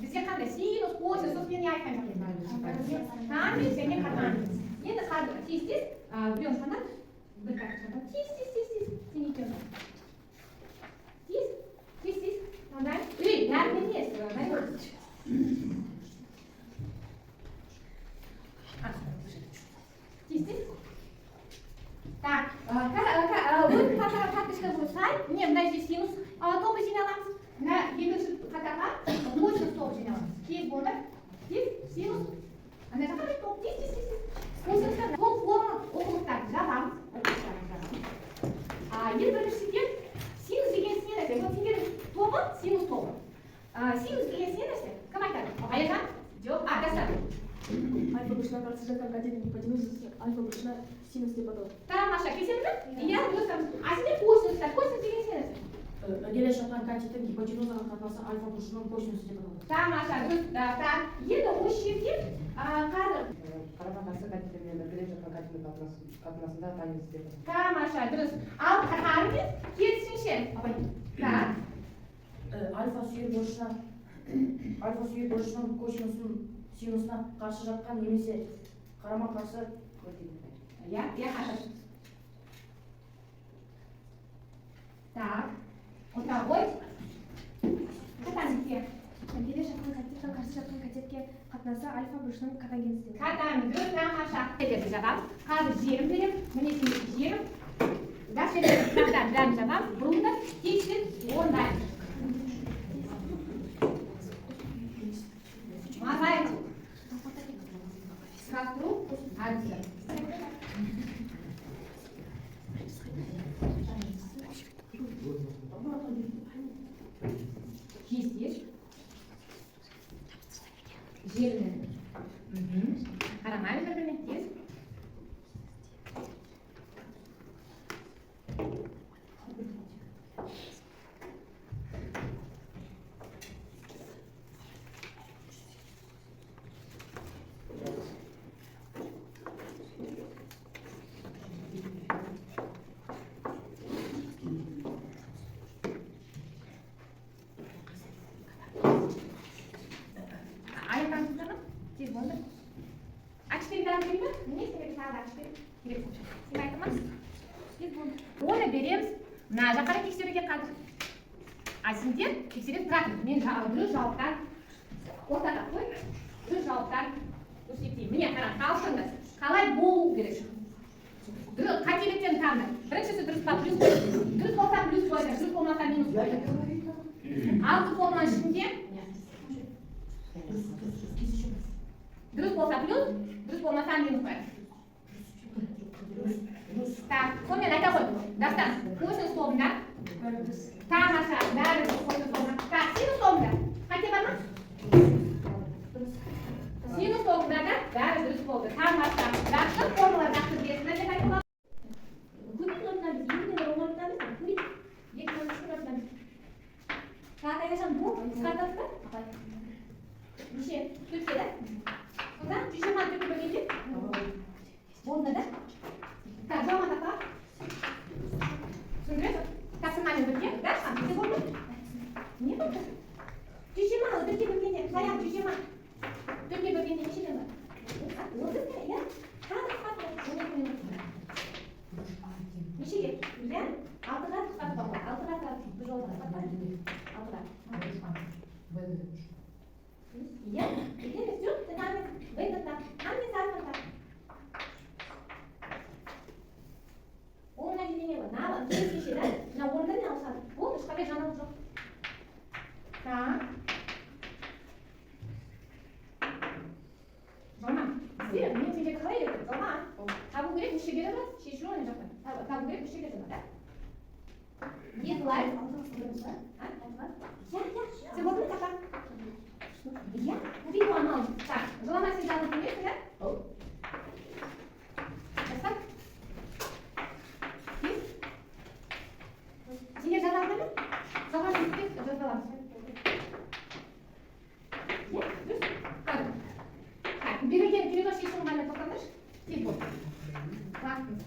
Bizga qanday sinus, kosinus men aytmayman. Qanday senga qaraman. Endi hozir tez-tez beramiz qanday? Bir kartochka. Tez. Sen ikkiyo'sin. Tez. Qanday? Yarmi tez. Tez. Так, вы карточка будет сайт, не, дайте синус, топ жиналамыз. На екінші қатарға косинус топ жиналамыз. Тез болды. Тез, синус. Ана жаққа топ, тез. Косинустар топ форма оқулықтарды жабамыз. Енді біріншіден синус деген нәрсе. Вот сендер тобы, синус тобы. Синус деген нәрсе. Кім айтады? Аяжан? Жоқ, дастар. Альфа брюшная карты жатқан катетінің гипотенузасы альфа брюшная синус деп аталады. Тамаша, келсеңіз? Иә, достарым. Сендер косинустар, косинус деген нәрсе. Келе жатқан катеттің гипотенузаға қатынасы альфа брюшной косинусы деп аталады. Тамаша, дұрыс. Так, енді осы жерде қазір қарама-қарсы катеттермен келе жатқан катеттің қатынасында таңыз деп аталады. Тамаша, дұрыс. Ал қараңыз, керісінше. Абай. Так. Альфа сүйір бұрышының косинусын синусына қарсы жатқан немесе қарама-қарсы Я хорошо. Так. Второй. Катанки. Келе жатқан катеттің қарсы жатқан катетке қатынасы альфа брюшной котангенс деп. Катаны дұрыс, тамаша. Кетеді жабам. Қазір жерім берем. Міне сендер жерім. Дәшелерді сұрақтан бәрін жабам. Бұрынды тексін орындайын. Мағайын. Сұрақтыру әдісі. Кестеш. Жерінің. Қарамайды бір-біріне тез. Оны береміз, мына жаққа тексеруге қазір. Сендер тексеріп тұратын. Мен дұрыс жауаптар ортаға қой. Дұрыс жауаптар көрсетейін. Міне қараң, қалшыңыз. Қалай болу керек? Қателіктен таңда. Біріншісі дұрыс па плюс қойды. Дұрыс болса плюс қойды, дұрыс болмаса минус қойды. Алты форманың ішінде дұрыс болса плюс, дұрыс болмаса минус қойды. Так, сонымен айта қой. Дастан, косинус тобында. Тамаша, бәрі косинус тобында. Так, синус тобында. Қате бар ма? Синус тобында да бәрі дұрыс болды. Тамаша, жақсы формулар жақсы білесіңдер деп айтып алып. Көмек орнынан біз емден романдан біз көмек. Екі көмекші орнынан біз. Так, Аяжан, бұл қысқартады ба? Неше? Төртке да? Сонда 120 төртке бөлгенде? Онда да? Так, жаума тақпа. Түсіндіресіз? Тақсыманы бірге, да? Бізде болды? Не болды? 120 төртке бөлгенде, саяқ 120. Төртке бөлгенде нешеден бар? Отыз не, иә? Қазір қысқартып, 12 минут. Нешеге? Иә? Алтыға қысқартып бар. Алтыға бір жолға қысқартып бар. Алтыға. Иә? Идея, все? Ты нами в этот так. Нами сами так. Оңына жинене бар. Нава, кеше да? Мына орынды не алсады? Болды, ешқандай жаналық жоқ. Так. Жама. Сіздер, мен сендерге қалай еді? Жама. Табу керек, үш жерге бар. Шешу оны жақта. Табу керек, үш жерге бар, да? Не былай? Я. Сен болды ма тақа? Я? Видео анал. Так, жылама сен жалып білесің, да? Бастап. Сендер жазамын ба? Жалған жетпек жазаламыз. Иә, дұрыс. Қазір. Так, берілген перевод шешімін ғана тоқтаңдаршы. Тез болды. Уақытыңыз.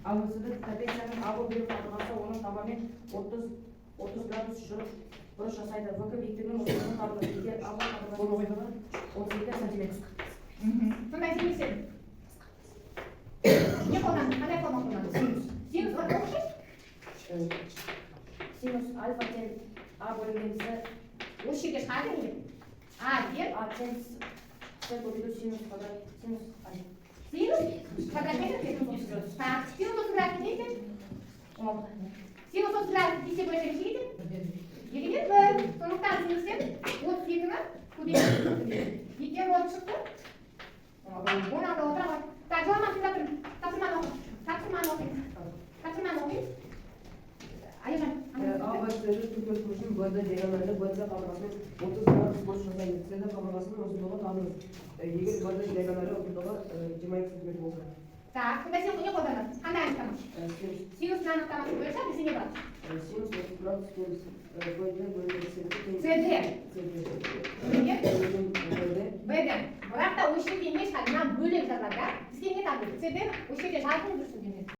АВС-ді трапецияның АВ бөліп табылғанса, оның шамамен 30 градус жүріп бұрыш жасайды. ВК биіктігінің ұзындығы табылады. Егер АВ табылған 32 сантиметр. Сондай сенесен. Не қолданды? Қандай форма қолданды? Синус бар оқышы? Синус альфа тең А бөлінгенісі Осы жерге шығады не? А, дер. А тең С бөлігі синус квадрат. Синус альфа. Синус квадрат метр синус 30 градус. Так, синус 30 градус не екен? Синус 30 градус десе бөлсек не екен? Елеген бір. Сондықтан синустен 32-ні көбейтеді. Егер ол шықты. 16 отыра. Так, жоламасын жатырмын. Тапсырманы оқы. Тапсырманы оқиын. Айжан. АВС-ді түгел үшін БД диагоналі БЦ қабырғасымен 30 градус бұрыш жасайды. СД қабырғасының ұзындығы табылыңыз. Егер БД диагоналі ұзындығы 22 см болса. Так, сонда сен не қолданасың? Қандай анықтама? Синустың анықтамасы бойынша бізде не бар? Синус 30 градус плюс БД бөлінген СД. БД. Бірақ та осы жерде не шығады? Мына бөлек жазады, да? Бізге не табылды? СД осы жерде жазылып тұрсын демек.